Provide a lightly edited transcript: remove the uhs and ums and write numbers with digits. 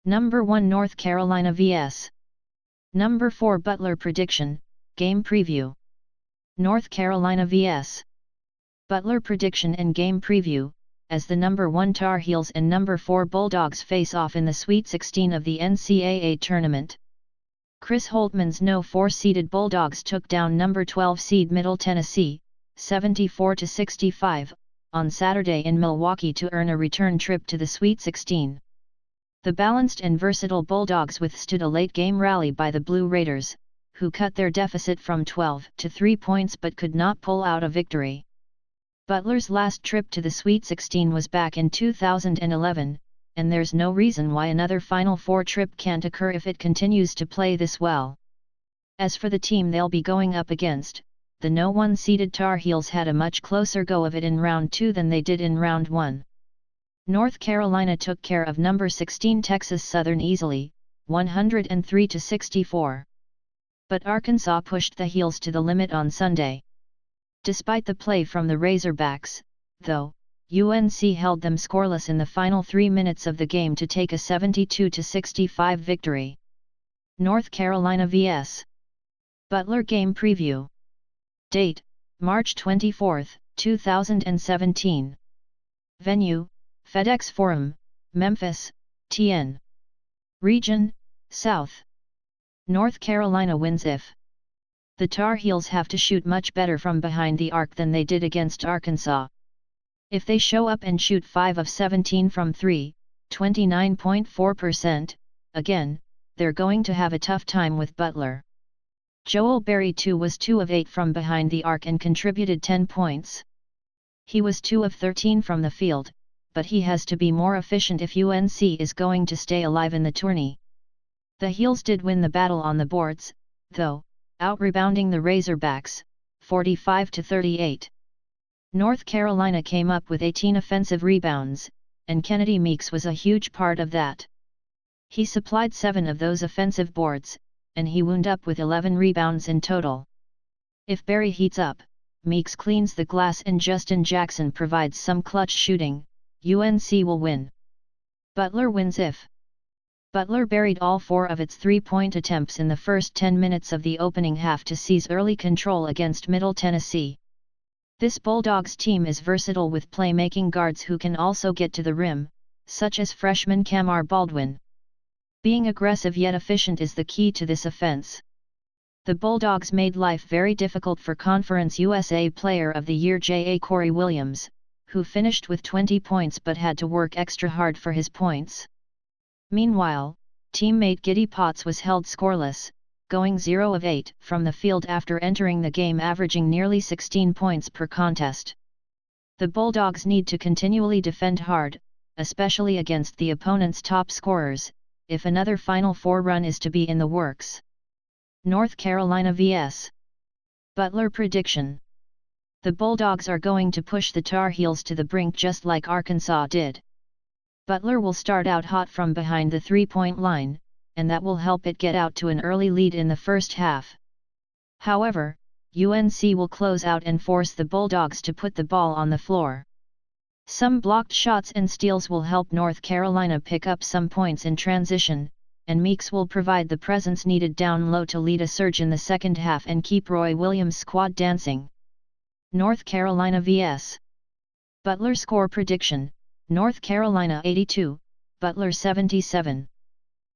Number 1 North Carolina vs. Number 4 Butler prediction, game preview. North Carolina vs. Butler prediction and game preview, as the number 1 Tar Heels and number 4 Bulldogs face off in the Sweet 16 of the NCAA tournament. Chris Holtman's No. 4-seeded Bulldogs took down number 12 seed Middle Tennessee, 74-65, on Saturday in Milwaukee to earn a return trip to the Sweet 16. The balanced and versatile Bulldogs withstood a late-game rally by the Blue Raiders, who cut their deficit from 12 to 3 points but could not pull out a victory. Butler's last trip to the Sweet 16 was back in 2011, and there's no reason why another Final Four trip can't occur if it continues to play this well. As for the team they'll be going up against, the No. 1-seeded Tar Heels had a much closer go of it in Round 2 than they did in Round 1. North Carolina took care of number 16 Texas Southern easily, 103-64. But Arkansas pushed the Heels to the limit on Sunday. Despite the play from the Razorbacks, though, UNC held them scoreless in the final 3 minutes of the game to take a 72-65 victory. North Carolina vs. Butler game preview. Date, March 24, 2017. Venue, FedEx Forum, Memphis, TN. Region, South. North Carolina wins if the Tar Heels have to shoot much better from behind the arc than they did against Arkansas. If they show up and shoot 5 of 17 from 3, 29.4%, again, they're going to have a tough time with Butler. Joel Berry too was 2 of 8 from behind the arc and contributed 10 points. He was 2 of 13 from the field, but he has to be more efficient if UNC is going to stay alive in the tourney. The Heels did win the battle on the boards, though, out-rebounding the Razorbacks, 45-38. North Carolina came up with 18 offensive rebounds, and Kennedy Meeks was a huge part of that. He supplied 7 of those offensive boards, and he wound up with 11 rebounds in total. If Berry heats up, Meeks cleans the glass and Justin Jackson provides some clutch shooting, UNC will win. Butler wins if Butler buried all 4 of its 3-point attempts in the first 10 minutes of the opening half to seize early control against Middle Tennessee. This Bulldogs team is versatile with playmaking guards who can also get to the rim, such as freshman Kamar Baldwin. Being aggressive yet efficient is the key to this offense. The Bulldogs made life very difficult for Conference USA Player of the Year J.A. Corey Williams, who finished with 20 points but had to work extra hard for his points. Meanwhile, teammate Giddy Potts was held scoreless, going 0 of 8 from the field after entering the game averaging nearly 16 points per contest. The Bulldogs need to continually defend hard, especially against the opponent's top scorers, if another Final Four run is to be in the works. North Carolina vs. Butler prediction. The Bulldogs are going to push the Tar Heels to the brink just like Arkansas did. Butler will start out hot from behind the 3-point line, and that will help it get out to an early lead in the first half. However, UNC will close out and force the Bulldogs to put the ball on the floor. Some blocked shots and steals will help North Carolina pick up some points in transition, and Meeks will provide the presence needed down low to lead a surge in the second half and keep Roy Williams' squad dancing. North Carolina vs. Butler score prediction, North Carolina 82, Butler 77.